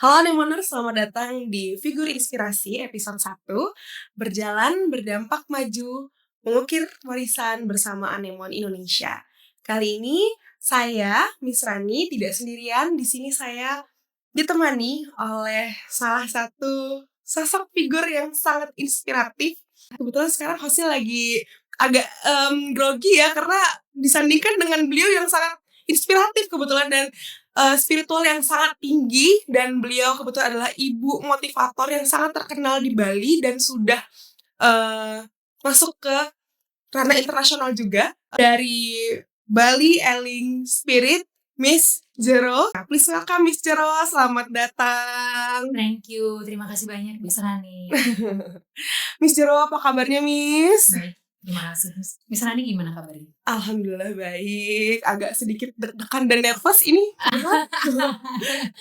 Halo Anemoners, selamat datang di Figur Inspirasi episode 1, Berjalan Berdampak Maju, Mengukir Warisan bersama Anemon Indonesia. Kali ini saya, Miss Rani, tidak sendirian. Di sini saya ditemani oleh salah satu sosok figur yang sangat inspiratif. Kebetulan sekarang hostnya lagi agak grogi ya, karena disandingkan dengan beliau yang sangat inspiratif kebetulan dan spiritual yang sangat tinggi, dan beliau kebetulan adalah ibu motivator yang sangat terkenal di Bali dan sudah masuk ke ranah internasional juga. Dari Bali Eling Spirit, Miss Jero. Please welcome Miss Jero, selamat datang. Thank you, terima kasih banyak Miss Rani. Miss Jero, apa kabarnya Miss? Baik, terima kasih Miss Rani, gimana kabarnya? Alhamdulillah baik, agak sedikit deg-degan dan nervous ini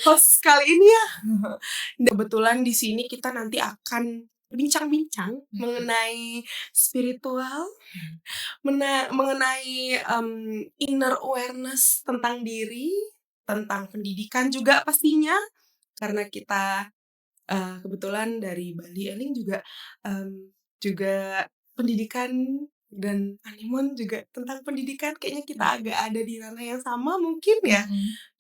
host kali ini ya. Kebetulan di sini kita nanti akan bincang-bincang mengenai spiritual, mengenai inner awareness tentang diri, tentang pendidikan juga pastinya, karena kita kebetulan dari Bali Eling juga pendidikan, dan Anemon juga tentang pendidikan. Kayaknya kita agak ada di ranah yang sama mungkin ya.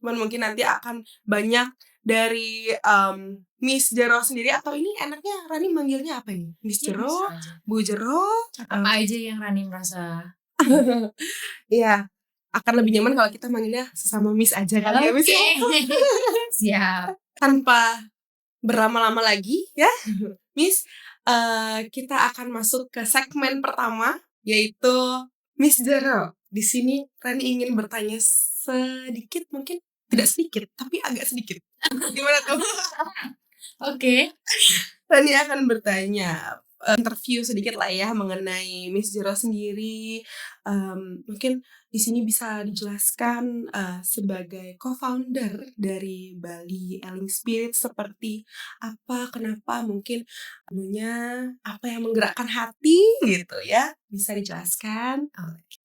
Cuman mungkin nanti akan banyak dari Miss Jero sendiri, atau ini enaknya Rani manggilnya apa nih? Miss Jero, Bu Jero, apa aja yang Rani merasa. Iya, akan lebih nyaman kalau kita manggilnya sesama Miss aja kali ya Miss. Siap. Tanpa berlama-lama lagi ya Miss, kita akan masuk ke segmen pertama, yaitu Miss Jero. Di sini Rani ingin bertanya sedikit, mungkin tidak sedikit tapi agak sedikit. Gimana tuh? Oke. Rani akan bertanya, interview sedikit lah ya mengenai Miss Jero sendiri. Mungkin di sini bisa dijelaskan sebagai co-founder dari Bali Eling Spirit seperti apa, kenapa, mungkin apa yang menggerakkan hati gitu ya, bisa dijelaskan?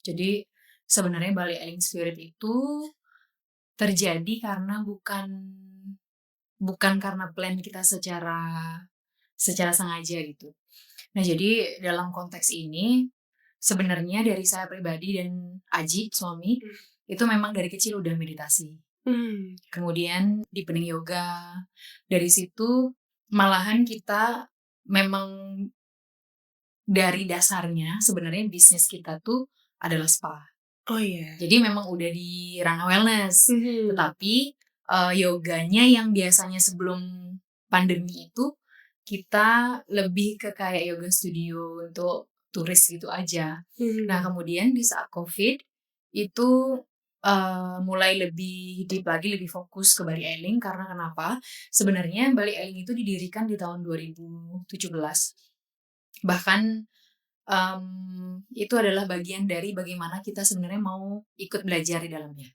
Jadi sebenarnya Bali Eling Spirit itu terjadi karena bukan karena plan kita secara sengaja gitu. Nah, jadi dalam konteks ini sebenarnya dari saya pribadi dan Aji suami itu memang dari kecil udah meditasi. Kemudian deepening yoga. Dari situ malahan kita memang dari dasarnya sebenarnya bisnis kita tuh adalah spa. Oh iya. Jadi memang udah di ranah wellness. Tetapi yoganya yang biasanya sebelum pandemi itu kita lebih ke kayak yoga studio untuk turis gitu aja. Nah, kemudian di saat COVID itu mulai lebih deep lagi, lebih fokus ke Bali Eling. Karena kenapa? Sebenarnya Bali Eling itu didirikan di tahun 2017. Bahkan itu adalah bagian dari bagaimana kita sebenarnya mau ikut belajar di dalamnya.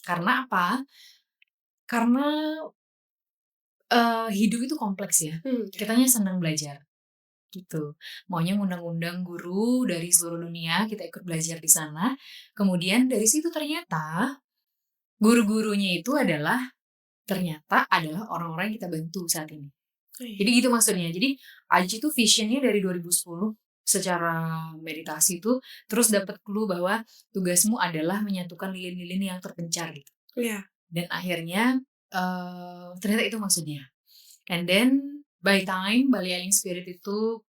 Karena apa? Karena hidup itu kompleks ya. Kitanya senang belajar gitu. Maunya ngundang-undang guru dari seluruh dunia, kita ikut belajar di sana. Kemudian dari situ ternyata guru-gurunya itu ternyata adalah orang-orang yang kita bantu saat ini. Jadi gitu maksudnya. Jadi Aji tuh visionnya dari 2010 secara meditasi itu terus dapat clue bahwa tugasmu adalah menyatukan lilin-lilin yang terpencar gitu. Iya. Dan akhirnya ternyata itu maksudnya. And then by time Bali Eling Spirit itu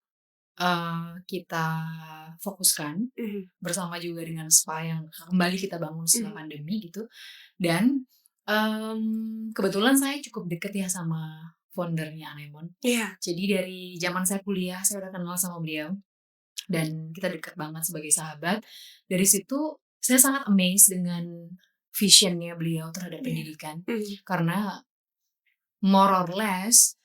kita fokuskan bersama juga dengan spa yang kembali kita bangun setelah pandemi gitu. Dan kebetulan saya cukup deket ya sama foundernya Anemon. Iya. Jadi dari zaman saya kuliah saya udah kenal sama beliau dan kita dekat banget sebagai sahabat. Dari situ saya sangat amazed dengan visionnya beliau terhadap pendidikan. Karena more or less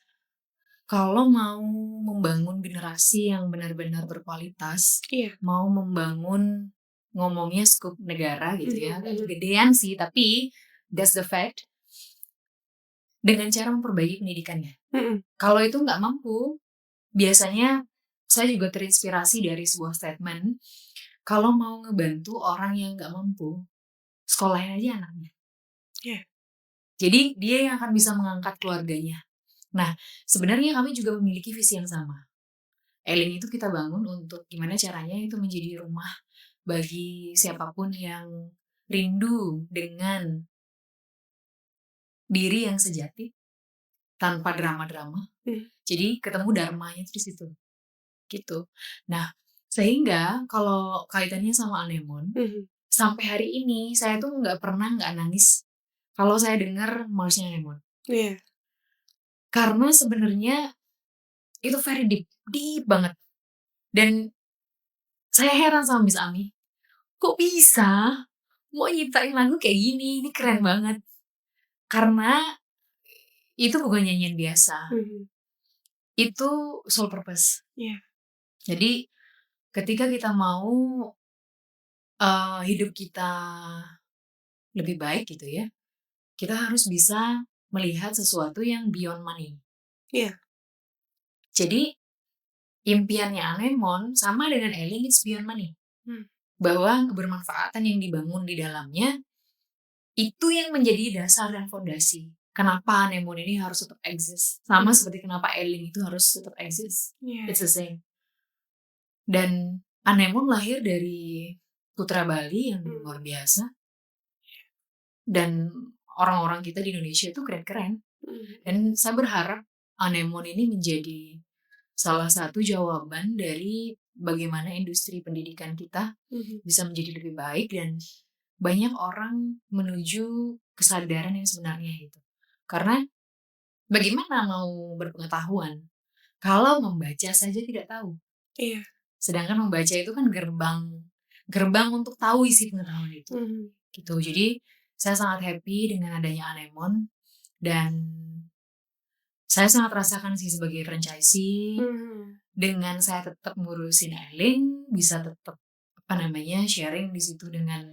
kalau mau membangun generasi yang benar-benar berkualitas, mau membangun ngomongnya skup negara gitu ya, gedean sih, tapi that's the fact, dengan cara memperbaiki pendidikannya. Kalau itu nggak mampu, biasanya saya juga terinspirasi dari sebuah statement, kalau mau ngebantu orang yang nggak mampu, sekolahin aja anaknya. Jadi dia yang akan bisa mengangkat keluarganya. Nah, sebenarnya kami juga memiliki visi yang sama. Eling itu kita bangun untuk gimana caranya itu menjadi rumah bagi siapapun yang rindu dengan diri yang sejati tanpa drama-drama. Jadi ketemu dharmanya itu di situ. Gitu. Nah, sehingga kalau kaitannya sama anemon, sampai hari ini saya tuh nggak pernah nggak nangis kalau saya dengar Marsnya anemon. Iya. Karena sebenarnya itu very deep, deep banget. Dan saya heran sama Miss Ami, kok bisa mau nyiptain lagu kayak gini, ini keren banget. Karena itu bukan nyanyian biasa, itu soul purpose. Iya. Jadi ketika kita mau hidup kita lebih baik gitu ya, kita harus bisa melihat sesuatu yang beyond money. Iya. Jadi impiannya Anemon sama dengan Eling, it's beyond money. Bahwa kebermanfaatan yang dibangun di dalamnya itu yang menjadi dasar dan fondasi. Kenapa Anemon ini harus tetap eksis. Sama seperti kenapa Eling itu harus tetap eksis. It's the same. Dan Anemon lahir dari putra Bali yang luar biasa. Dan orang-orang kita di Indonesia itu keren-keren. Dan saya berharap Anemon ini menjadi salah satu jawaban dari bagaimana industri pendidikan kita bisa menjadi lebih baik dan banyak orang menuju kesadaran yang sebenarnya itu. Karena bagaimana mau berpengetahuan kalau membaca saja tidak tahu. Iya. Sedangkan membaca itu kan gerbang untuk tahu isi pengetahuan itu. Gitu. Jadi saya sangat happy dengan adanya Anemon dan saya sangat rasakan sih sebagai franchisee dengan saya tetap ngurusin Eling, bisa tetap sharing di situ dengan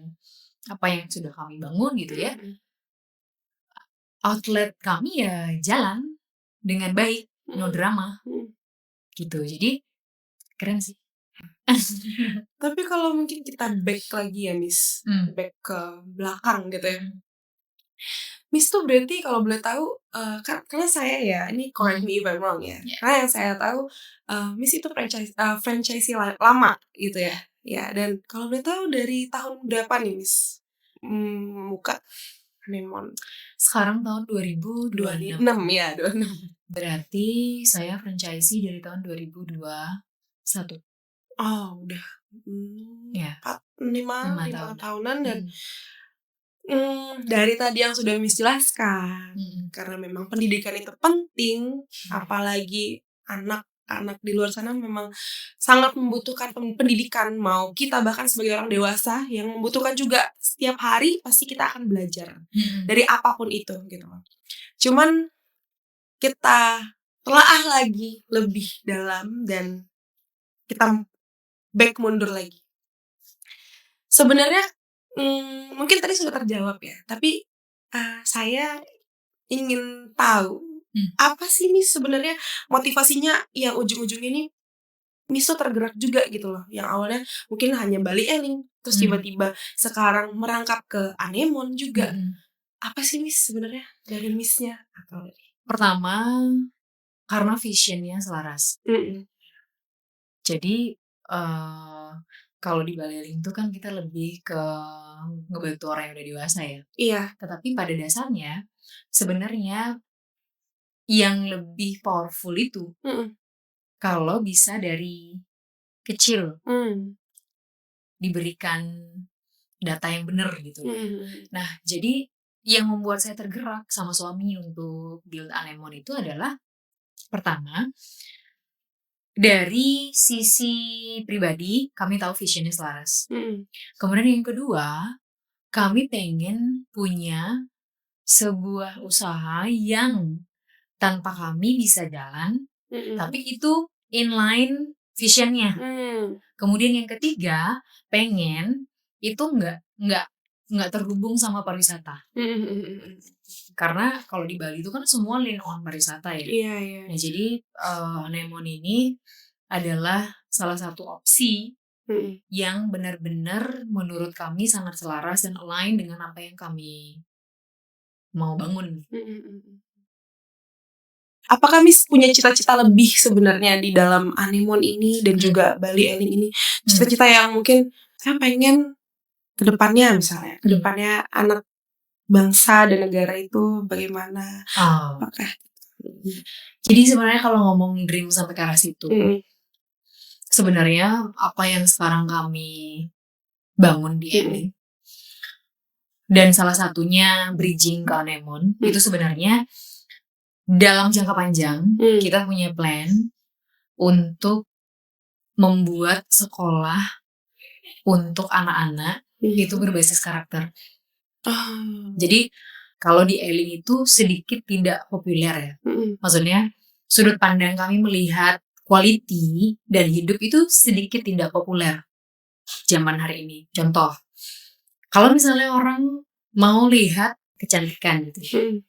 apa yang sudah kami bangun gitu ya. Outlet kami ya jalan dengan baik, no drama. Gitu. Jadi keren sih. Tapi kalau mungkin kita back lagi ya Miss, back ke belakang gitu ya. Miss tuh berarti kalau boleh tahu, karena saya ya, ini correct me if I'm wrong ya. Karena yang saya tahu, Miss itu franchisee lama gitu ya. Ya, dan kalau boleh tahu dari tahun berapa nih Miss buka Anemon? Sekarang tahun 2026. 26 ya, 26. Berarti saya franchisee dari tahun 2021. Oh, udah 5 tahunan dan dari tadi yang sudah Miss jelaskan, karena memang pendidikan itu penting, apalagi anak-anak di luar sana memang sangat membutuhkan pendidikan, mau kita bahkan sebagai orang dewasa yang membutuhkan juga setiap hari pasti kita akan belajar dari apapun itu gitu. Cuman kita telaah lagi lebih dalam dan kita back mundur lagi. Sebenarnya mungkin tadi sudah terjawab ya, tapi saya ingin tahu apa sih Miss sebenarnya motivasinya yang ujung-ujungnya ini Miss tuh tergerak juga gitu loh, yang awalnya mungkin hanya Bali Eling, terus tiba-tiba sekarang merangkap ke Anemon juga. Apa sih Miss sebenarnya dari Missnya? Pertama, karena visionnya selaras. Jadi kalau di Bali Eling itu kan kita lebih ke ngebantu orang yang udah dewasa ya. Iya. Tetapi pada dasarnya sebenarnya yang lebih powerful itu kalau bisa dari kecil diberikan data yang benar gitu. Nah, jadi yang membuat saya tergerak sama suami untuk build Anemon itu adalah pertama, dari sisi pribadi kami tahu visionnya selaras. Kemudian yang kedua, kami pengen punya sebuah usaha yang tanpa kami bisa jalan, tapi itu inline visionnya. Kemudian yang ketiga, pengen itu nggak terhubung sama pariwisata. Karena kalau di Bali itu kan semua lean on pariwisata ya. Iya. Nah, jadi Anemon ini adalah salah satu opsi yang benar-benar menurut kami sangat selaras dan align dengan apa yang kami mau bangun. Apakah Miss punya cita-cita lebih sebenarnya di dalam Anemone ini dan juga Bali Eling ini? Cita-cita yang mungkin saya pengen kedepannya misalnya, kedepannya anak bangsa dan negara itu bagaimana? Apakah? Jadi sebenarnya kalau ngomong dream sampai ke arah situ, sebenarnya apa yang sekarang kami bangun di Eling dan salah satunya bridging ke Anemone itu sebenarnya dalam jangka panjang kita punya plan untuk membuat sekolah untuk anak-anak itu berbasis karakter. Jadi kalau di Eling itu sedikit tidak populer ya. Maksudnya sudut pandang kami melihat quality dan hidup itu sedikit tidak populer zaman hari ini. Contoh, kalau misalnya orang mau lihat kecantikan gitu.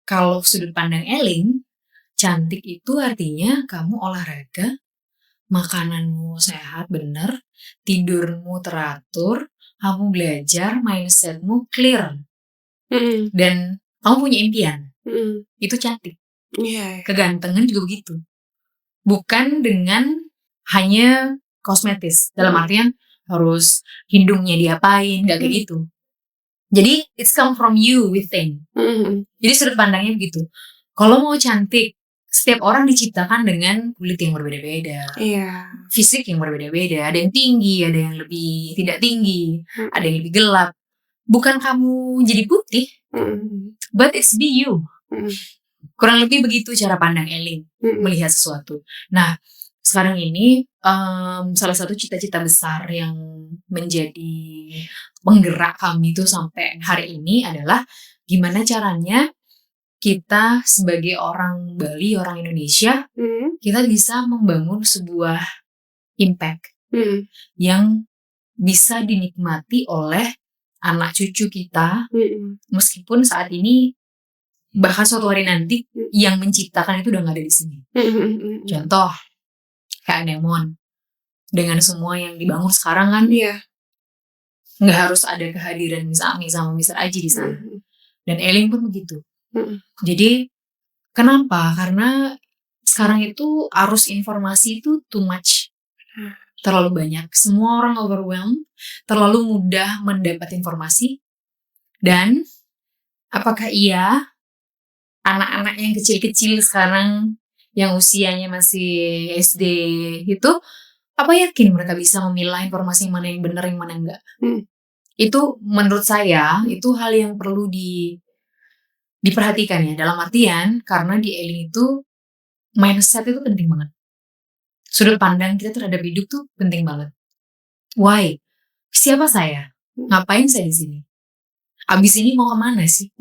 Kalau sudut pandang Eling, cantik itu artinya kamu olahraga, makananmu sehat bener, tidurmu teratur, kamu belajar, mindsetmu clear, dan kamu punya impian. Itu cantik. Kegantengan juga begitu. Bukan dengan hanya kosmetis. Dalam artian harus hidungnya diapain, gak kayak gitu. Jadi it's come from you within. Jadi sudut pandangnya begitu. Kalau mau cantik, setiap orang diciptakan dengan kulit yang berbeda-beda, fisik yang berbeda-beda. Ada yang tinggi, ada yang lebih tidak tinggi, ada yang lebih gelap. Bukan kamu jadi putih, but it's be you. Kurang lebih begitu cara pandang Eling melihat sesuatu. Nah, sekarang ini salah satu cita-cita besar yang menjadi penggerak kami itu sampai hari ini adalah gimana caranya kita sebagai orang Bali, orang Indonesia, kita bisa membangun sebuah impact yang bisa dinikmati oleh anak cucu kita, meskipun saat ini bahkan suatu hari nanti yang menciptakan itu udah gak ada di sini. Contoh kayak Anemone dengan semua yang dibangun sekarang kan, nggak harus ada kehadiran Miss Ami sama Mr. Aji di sana. Dan Eling pun begitu. Jadi kenapa? Karena sekarang itu arus informasi itu too much, terlalu banyak. Semua orang overwhelmed, terlalu mudah mendapat informasi. Dan apakah iya anak-anak yang kecil-kecil sekarang yang usianya masih SD itu, apa yakin mereka bisa memilah informasi yang mana yang benar, yang mana enggak? Itu menurut saya itu hal yang perlu diperhatikan ya. Dalam artian karena di Eling itu mindset itu penting banget. Sudut pandang kita terhadap hidup tuh penting banget. Why? Siapa saya? Ngapain saya di sini? Abis ini mau kemana sih?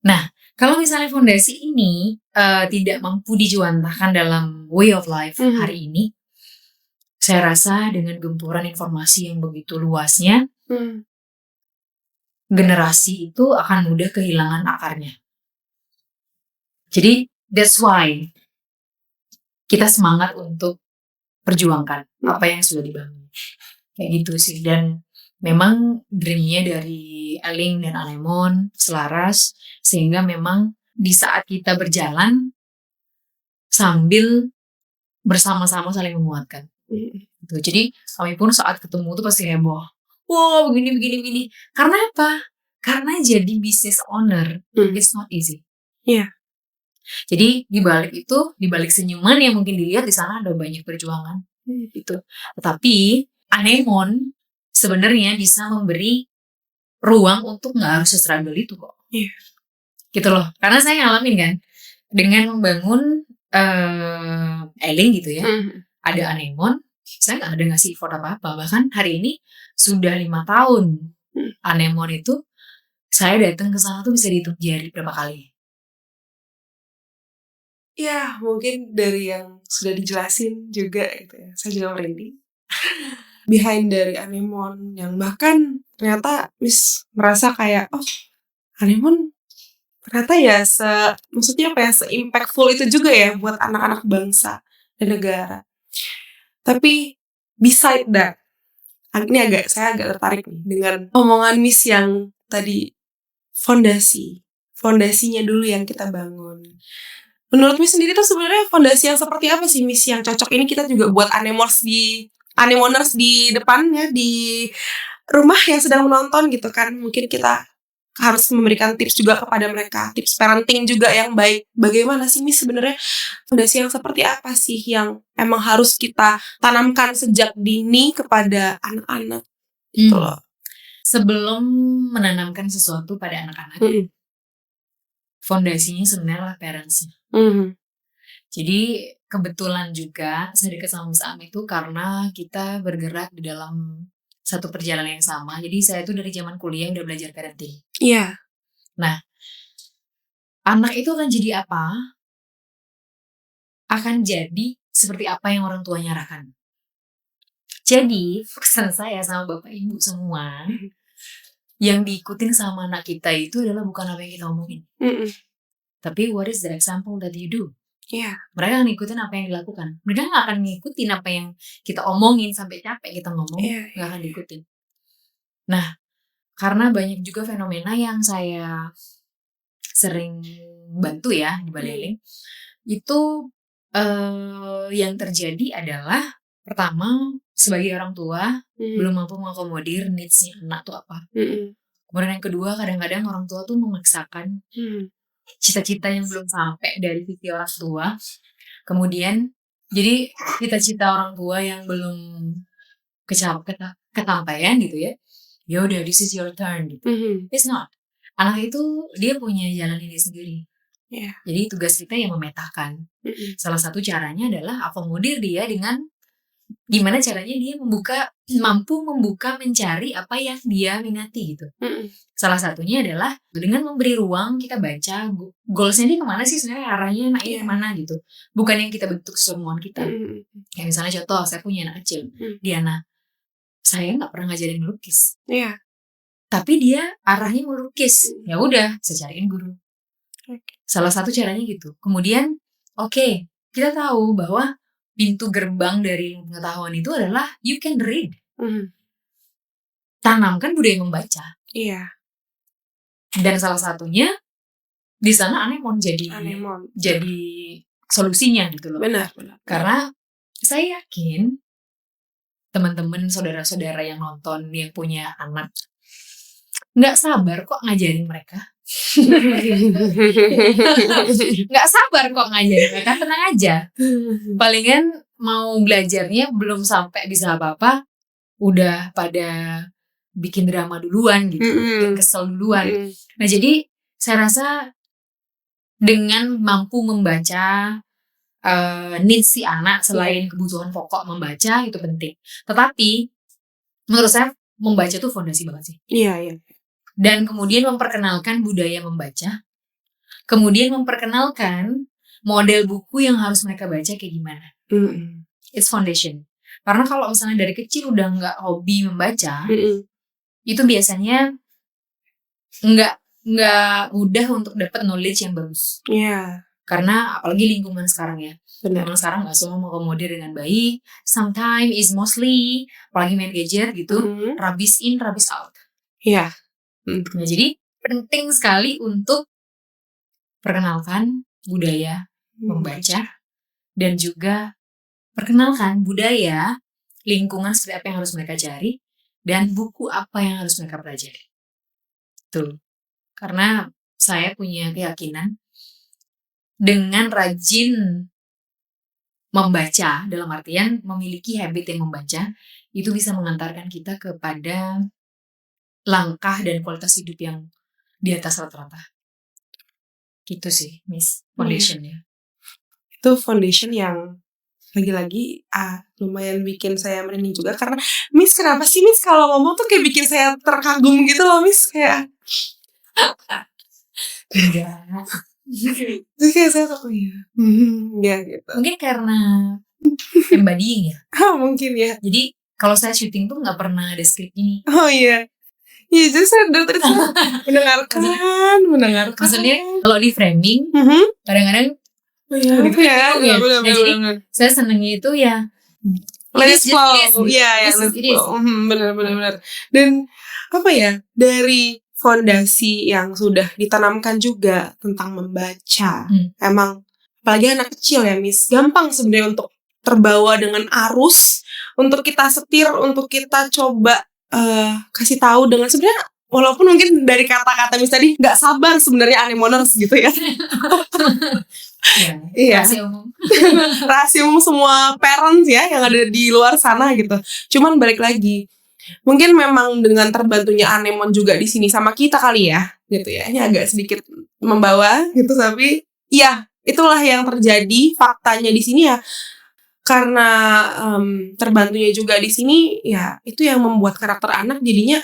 Nah, kalau misalnya fondasi ini tidak mampu dijuantahkan dalam way of life hari ini, saya rasa dengan gempuran informasi yang begitu luasnya, generasi itu akan mudah kehilangan akarnya. Jadi that's why kita semangat untuk perjuangkan apa yang sudah dibangun. Kayak gitu sih. Dan memang dreamnya dari Eling dan Anemone selaras, sehingga memang di saat kita berjalan sambil bersama-sama saling menguatkan. Gitu. Jadi kami pun saat ketemu tuh pasti heboh. Wow, begini. Karena apa? Karena jadi business owner, it's not easy. Jadi di balik senyuman yang mungkin dilihat di sana ada banyak perjuangan. Gitu. Tetapi Anemone sebenarnya bisa memberi ruang untuk nggak harus struggle itu kok. Gitu loh. Karena saya ngalamin kan dengan membangun Eling gitu ya. Ada Anemone, saya nggak ada ngasih effort apa-apa. Bahkan hari ini sudah 5 tahun Anemone itu, saya datang ke sana tuh bisa dihitung jari berapa kali. Ya, mungkin dari yang sudah dijelasin juga gitu ya. Saya juga merinding. Behind dari Anemone yang bahkan ternyata Miss merasa kayak Anemone ternyata ya maksudnya apa ya, se-impactful itu juga ya buat anak-anak bangsa dan negara. Tapi beside that, saya agak tertarik nih dengan omongan Miss yang tadi fondasi fondasinya dulu yang kita bangun. Menurut Miss sendiri tuh sebenarnya fondasi yang seperti apa sih Miss yang cocok ini kita juga buat anemoners di depannya di rumah yang sedang menonton gitu kan. Mungkin kita harus memberikan tips juga kepada mereka, tips parenting juga yang baik. Bagaimana sih Miss sebenarnya fondasi yang seperti apa sih yang emang harus kita tanamkan sejak dini kepada anak-anak gitu loh. Sebelum menanamkan sesuatu pada anak-anak, fondasinya sebenarnya lah parents-nya. Jadi kebetulan juga saya dekat sama Miss Am itu karena kita bergerak di dalam satu perjalanan yang sama. Jadi saya tuh dari zaman kuliah udah belajar parenting. Iya. Nah, anak itu akan jadi apa? Akan jadi seperti apa yang orang tuanya arahkan. Jadi pesan saya sama bapak ibu semua, yang diikutin sama anak kita itu adalah bukan apa yang kita omongin, tapi what is the example that you do. Iya. Mereka akan ngikutin apa yang dilakukan. Mereka gak akan ngikutin apa yang kita omongin sampai capek kita ngomong, gak akan diikutin. Nah, karena banyak juga fenomena yang saya sering bantu ya di Baleling, itu yang terjadi adalah pertama, sebagai orang tua belum mampu mengakomodir needs-nya anak tuh apa. Kemudian yang kedua, kadang-kadang orang tua tuh memaksakan cita-cita yang belum sampai dari sisi orang tua. Kemudian jadi cita-cita orang tua yang belum kesampaian gitu ya. Ya udah, this is your turn gitu. It's not. Anak itu dia punya jalan ini sendiri. Jadi tugas kita yang memetakan. Salah satu caranya adalah akomodir dia dengan gimana caranya dia mampu membuka, mencari apa yang dia minati gitu. Salah satunya adalah dengan memberi ruang kita baca goalsnya dia kemana sih sebenarnya, arahnya anaknya kemana gitu. Bukan yang kita bentuk kesemuan kita. Kayak misalnya contoh, saya punya anak kecil, Diana. Saya nggak pernah ngajarin melukis. Tapi dia arahnya melukis. Ya udah, saya cariin guru. Salah satu caranya gitu. Kemudian, kita tahu bahwa pintu gerbang dari pengetahuan itu adalah you can read. Tanamkan budaya membaca. Dan salah satunya di sana anemon jadi solusinya gitu loh. Benar. Karena saya yakin teman-teman, saudara-saudara yang nonton, yang punya anak, nggak sabar kok ngajarin mereka. Nggak sabar kok ngajarin mereka, tenang aja. Palingan mau belajarnya belum sampai bisa apa-apa, udah pada bikin drama duluan gitu, bikin kesel duluan. Nah jadi saya rasa dengan mampu membaca needs si anak selain kebutuhan pokok membaca itu penting. Tetapi menurut saya membaca tuh fondasi banget sih. Iya. Dan kemudian memperkenalkan budaya membaca. Kemudian memperkenalkan model buku yang harus mereka baca kayak gimana. It's foundation. Karena kalau misalnya dari kecil udah nggak hobi membaca, itu biasanya nggak mudah untuk dapat knowledge yang bagus. Karena apalagi lingkungan sekarang ya. Memang sekarang nggak semua mengakomodir dengan baik. Sometimes is mostly, apalagi main gadget gitu, rubbish in, rubbish out. Nah, jadi penting sekali untuk perkenalkan budaya membaca dan juga perkenalkan budaya lingkungan seperti apa yang harus mereka cari dan buku apa yang harus mereka pelajari. Tuh. Karena saya punya keyakinan dengan rajin membaca, dalam artian memiliki habit yang membaca, itu bisa mengantarkan kita kepada langkah dan kualitas hidup yang di atas rata-rata. Gitu sih, Miss, foundationnya. Itu foundation yang lagi-lagi lumayan bikin saya merinding juga. Karena Miss, kenapa sih Miss kalau ngomong tuh kayak bikin saya terkagum gitu loh Miss. Kayak terus kayak saya tuh gitu. Mungkin karena embodying ya. Mungkin ya. Jadi kalau saya syuting tuh nggak pernah ada skrip ini. Iya, jadi saya dari tadi mendengarkan. Maksudnya kalau di framing, kadang-kadang gitu ya. Nah, jadi saya senengnya itu ya let it flow. Iya, let it flow. Benar. Dan apa ya, dari fondasi yang sudah ditanamkan juga tentang membaca. Emang apalagi anak kecil ya, Miss, gampang sebenarnya untuk terbawa dengan arus, untuk kita setir, untuk kita coba kasih tahu dengan sebenarnya, walaupun mungkin dari kata-kata Miss tadi nggak sabar sebenarnya anemoners gitu ya. Iya. Rahasia umum semua parents ya yang ada di luar sana gitu. Cuman balik lagi, mungkin memang dengan terbantunya anemon juga di sini sama kita kali ya, gitu ya. Ini agak sedikit membawa gitu, tapi ya itulah yang terjadi faktanya di sini ya. Karena terbantunya juga di sini ya, itu yang membuat karakter anak jadinya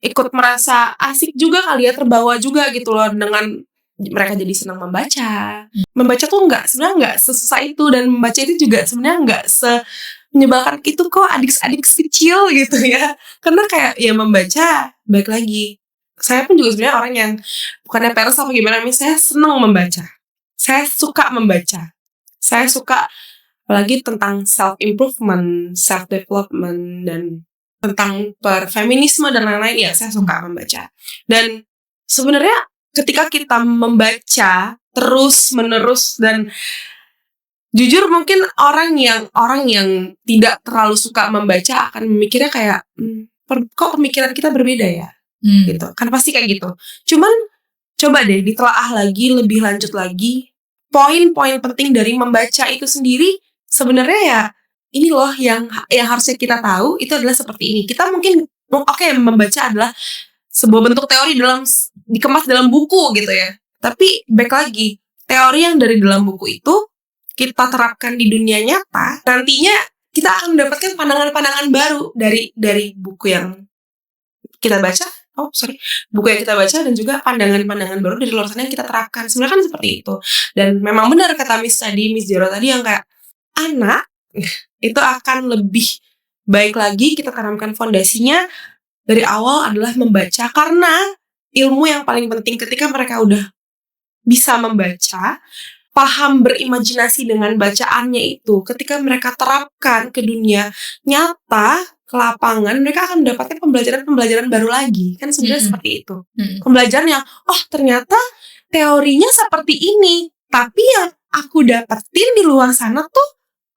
ikut merasa asik juga kali ya, terbawa juga gitu loh dengan mereka jadi senang membaca. Membaca tuh sebenarnya nggak sesusah itu, dan membaca itu juga sebenarnya nggak menyebalkan itu kok adik-adik kecil gitu ya. Karena kayak ya membaca, baik lagi, saya pun juga sebenarnya orang yang bukannya peres apa gimana, saya senang membaca, saya suka membaca, saya suka apalagi tentang self improvement, self development, dan tentang feminisme dan lain-lain, ya saya suka membaca. Dan sebenarnya ketika kita membaca terus menerus, dan jujur mungkin orang yang tidak terlalu suka membaca akan memikirnya kayak kok pemikiran kita berbeda ya, gitu kan, pasti kayak gitu. Cuman coba deh ditelaah lagi lebih lanjut lagi, poin-poin penting dari membaca itu sendiri sebenarnya ya ini loh yang harusnya kita tahu itu adalah seperti ini. Kita mungkin membaca adalah sebuah bentuk teori dikemas dalam buku gitu ya. Tapi baik lagi, teori yang dari dalam buku itu kita terapkan di dunia nyata, nantinya kita akan mendapatkan pandangan-pandangan baru dari buku yang kita baca. Buku yang kita baca, dan juga pandangan-pandangan baru dari luar sana yang kita terapkan. Sebenarnya kan seperti itu. Dan memang benar kata Miss Jero tadi, yang kayak anak itu akan lebih baik lagi kita tanamkan fondasinya dari awal adalah membaca, karena ilmu yang paling penting ketika mereka udah bisa membaca, paham berimajinasi dengan bacaannya itu, ketika mereka terapkan ke dunia nyata, ke lapangan, mereka akan mendapatkan pembelajaran baru lagi. Kan sebenarnya seperti itu. Pembelajaran yang, ternyata teorinya seperti ini, tapi yang aku dapetin di luar sana tuh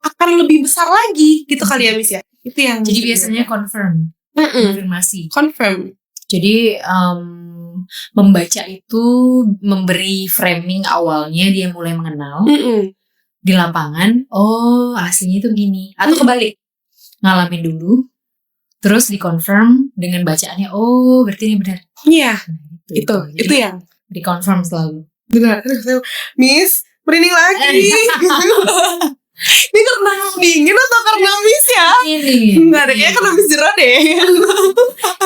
akan lebih besar lagi, gitu kali ya, Miss ya. Itu yang jadi biasanya konfirmasi. Jadi membaca itu memberi framing awalnya, dia mulai mengenal di lapangan, aslinya itu begini, atau kebalik, ngalamin dulu terus dikonfirm dengan bacaannya, berarti ini benar. Iya, itu yang dikonfirm selalu. Benar. Miss, merinding lagi. Ini karena dingin atau karena Miss ya? Enggak ada, kayaknya karena Miss Jero deh.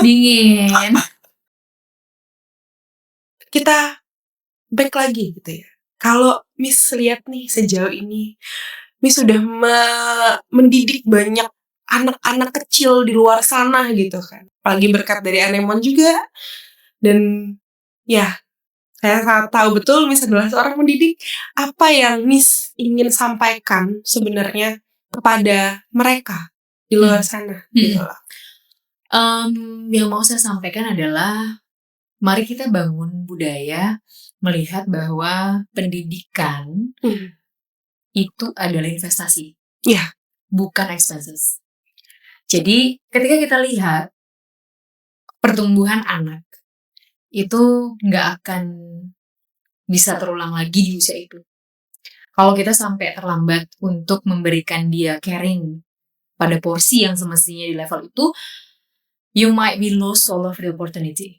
Dingin. Kita back lagi gitu ya. Kalau Miss lihat nih sejauh ini, Miss sudah mendidik banyak anak-anak kecil di luar sana gitu kan. Apalagi berkat dari Anemon juga. Dan ya, saya sangat tahu betul Miss adalah seorang pendidik. Apa yang Miss ingin sampaikan sebenarnya kepada mereka di luar sana? Gitu lah. Yang mau saya sampaikan adalah, mari kita bangun budaya melihat bahwa pendidikan itu adalah investasi, bukan expenses. Jadi ketika kita lihat pertumbuhan anak itu nggak akan bisa terulang lagi di usia itu. Kalau kita sampai terlambat untuk memberikan dia caring pada porsi yang semestinya di level itu, you might be lost all of the opportunity.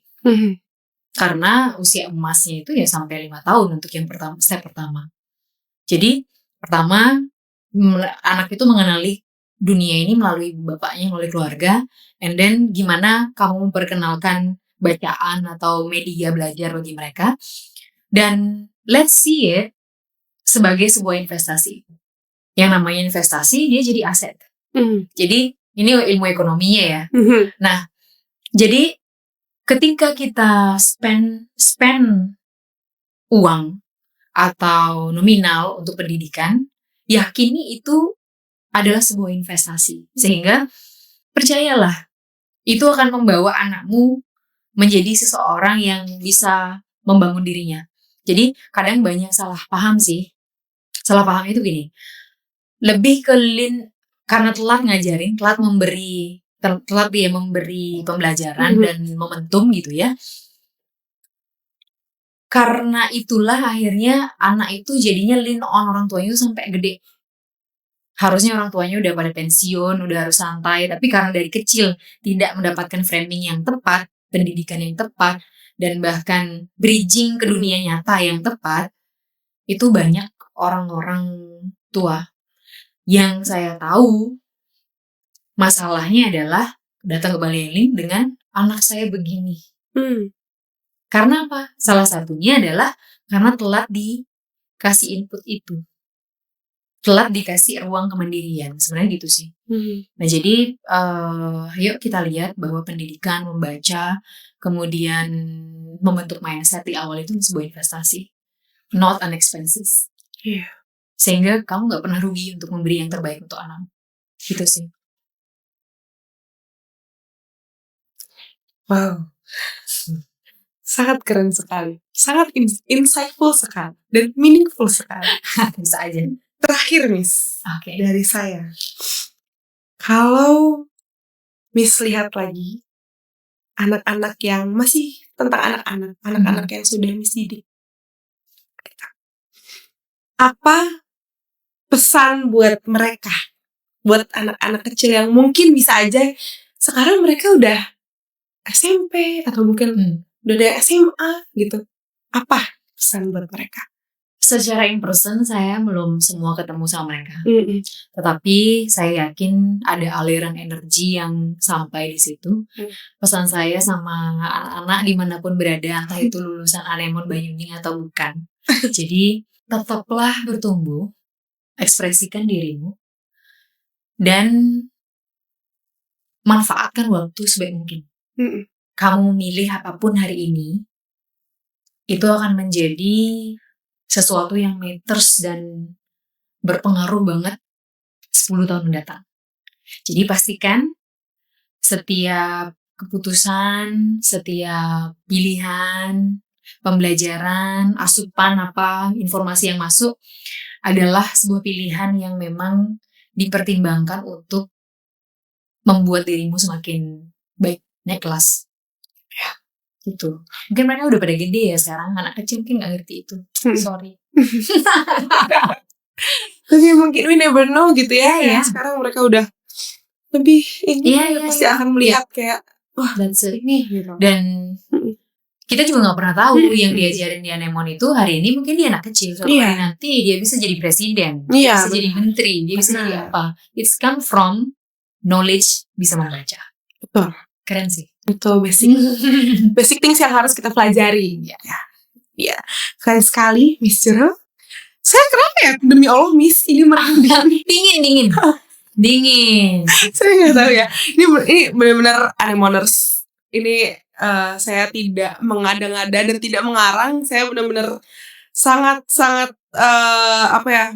Karena usia emasnya itu ya sampai 5 tahun untuk yang step pertama. Jadi pertama, anak itu mengenali dunia ini melalui bapaknya, melalui keluarga, and then gimana kamu memperkenalkan bacaan atau media belajar bagi mereka, dan let's see it sebagai sebuah investasi. Yang namanya investasi, dia jadi aset. Jadi ini ilmu ekonominya ya. Nah, jadi ketika kita spend uang atau nominal untuk pendidikan, yakini itu adalah sebuah investasi. Sehingga percayalah, itu akan membawa anakmu menjadi seseorang yang bisa membangun dirinya. Jadi kadang banyak salah paham sih. Salah paham itu gini, lebih ke karena telat ngajarin, telat dia memberi pembelajaran dan momentum gitu ya. Karena itulah akhirnya anak itu jadinya lean on orang tuanya itu sampai gede. Harusnya orang tuanya udah pada pensiun, udah harus santai, tapi karena dari kecil tidak mendapatkan framing yang tepat, pendidikan yang tepat, dan bahkan bridging ke dunia nyata yang tepat, itu banyak orang-orang tua yang saya tahu masalahnya adalah datang ke Bali dengan anak saya begini. Karena apa? Salah satunya adalah karena telat dikasih input itu. Telat dikasih ruang kemandirian. Sebenarnya gitu sih. Nah jadi yuk kita lihat bahwa pendidikan, membaca, kemudian membentuk mindset di awal itu sebuah investasi. Not an expenses. Yeah. Sehingga kamu gak pernah rugi untuk memberi yang terbaik untuk anak. Gitu sih. Wow. Sangat keren sekali. Sangat insightful sekali. Dan meaningful sekali. Bisa aja. Terakhir, Miss. Okay. Dari saya. Kalau Miss lihat lagi anak-anak yang masih tentang anak-anak yang sudah Miss didik. Apa pesan buat mereka? Buat anak-anak kecil yang mungkin bisa aja sekarang mereka udah SMP atau mungkin udah ada SMA gitu. Apa pesan buat mereka? Secara in person saya belum semua ketemu sama mereka. Tetapi saya yakin ada aliran energi yang sampai di situ. Pesan saya sama anak-anak dimanapun berada, entah itu lulusan Anemon Banyuning atau bukan. Jadi tetaplah bertumbuh, ekspresikan dirimu, dan manfaatkan waktu sebaik mungkin. Kamu milih apapun hari ini, itu akan menjadi sesuatu yang matters dan berpengaruh banget 10 tahun mendatang. Jadi pastikan setiap keputusan, setiap pilihan, pembelajaran, asupan apa, informasi yang masuk adalah sebuah pilihan yang memang dipertimbangkan untuk membuat dirimu semakin baik, naik kelas. Ya, gitu. Mungkin mereka udah pada gede ya sekarang, anak kecil mungkin gak ngerti itu. Sorry. Tapi mungkin we never know gitu ya. Sekarang mereka udah lebih ini pasti akan melihat kayak wah dan ini gitu. Dan kita juga gak pernah tahu yang diajarin di Anemon itu hari ini mungkin dia anak kecil. Suatu hari nanti dia bisa jadi presiden, bisa jadi menteri, dia bisa jadi apa. It's come from knowledge, bisa membaca. Betul. Keren sih. Itu basic things yang harus kita pelajari. Ya. Keren sekali, Miss Jero. Saya kenapa ya? Demi Allah, Miss, ini merinding. Dingin. Saya nggak tahu ya. Ini benar-benar Anemoners. Ini saya tidak mengada-ngada dan tidak mengarang. Saya benar-benar sangat-sangat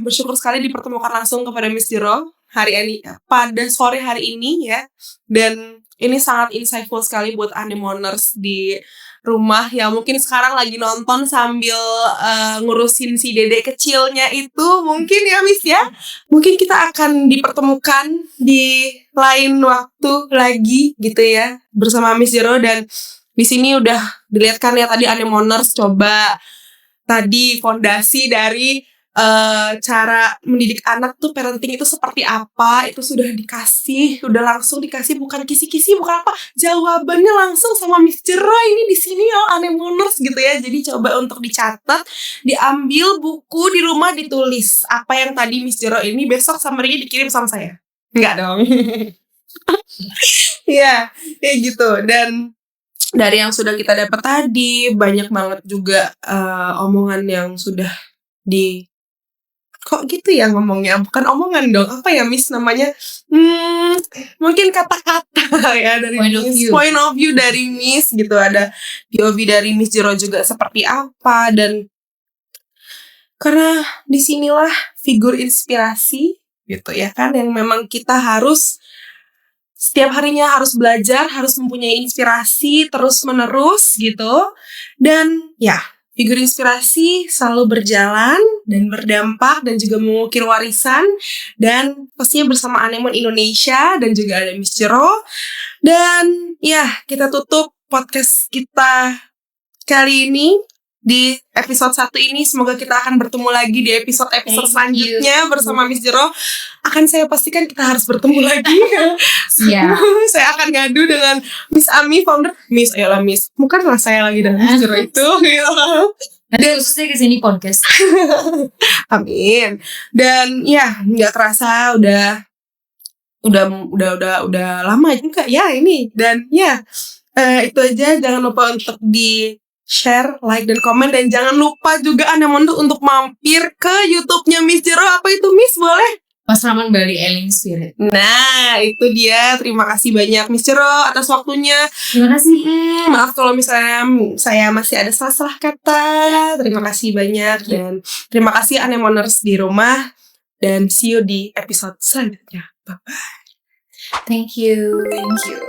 bersyukur sekali dipertemukan langsung kepada Miss Jero hari ini pada sore hari ini ya. Dan ini sangat insightful sekali buat Anemoners di rumah yang mungkin sekarang lagi nonton sambil ngurusin si dedek kecilnya itu mungkin ya Miss ya. Mungkin kita akan dipertemukan di lain waktu lagi gitu ya bersama Miss Jero. Dan di sini udah dilihatkan ya tadi Anemoners coba tadi fondasi dari cara mendidik anak tuh parenting itu seperti apa, itu sudah langsung dikasih, bukan kisi-kisi, bukan apa, jawabannya langsung sama Miss Jero ini di sini ya Anemoners gitu ya. Jadi coba untuk dicatat, diambil buku di rumah, ditulis apa yang tadi Miss Jero ini, besok summary-nya dikirim sama saya. Enggak dong. Ya, kayak gitu. Dan dari yang sudah kita dapat tadi banyak banget juga omongan yang sudah kok gitu ya ngomongnya, bukan omongan dong, apa ya Miss namanya, mungkin kata-kata ya dari point of view dari Miss gitu. Ada POV dari Miss Jero juga seperti apa. Dan karena disinilah figur inspirasi gitu ya kan yang memang kita harus setiap harinya harus belajar, harus mempunyai inspirasi terus-menerus gitu. Dan ya, figur inspirasi selalu berjalan dan berdampak dan juga mengukir warisan. Dan pastinya bersama Anemon Indonesia dan juga ada Miss Jero. Dan ya, kita tutup podcast kita kali ini di episode 1 ini. Semoga kita akan bertemu lagi di episode-episode selanjutnya bersama Miss Jero. Akan saya pastikan kita harus bertemu lagi. Saya akan ngadu dengan Miss Ami, founder Miss. Ayolah Miss, bukanlah saya lagi dengan Miss Jero itu gitu. Nanti khususnya kesini podcast. Amin. Dan ya, nggak terasa udah lama juga ya ini. Dan ya, itu aja. Jangan lupa untuk di share, like, dan komen. Dan jangan lupa juga Anemon tuh untuk mampir ke YouTube-nya Miss Jero. Apa itu Miss? Boleh? Pasraman Bali Eling Spirit. Nah, itu dia. Terima kasih banyak Miss Jero atas waktunya. Terima kasih. Maaf kalau misalnya saya masih ada salah-salah kata. Terima kasih banyak. Dan terima kasih Anemoners di rumah. Dan see you di episode selanjutnya. Bye-bye. Thank you. Thank you.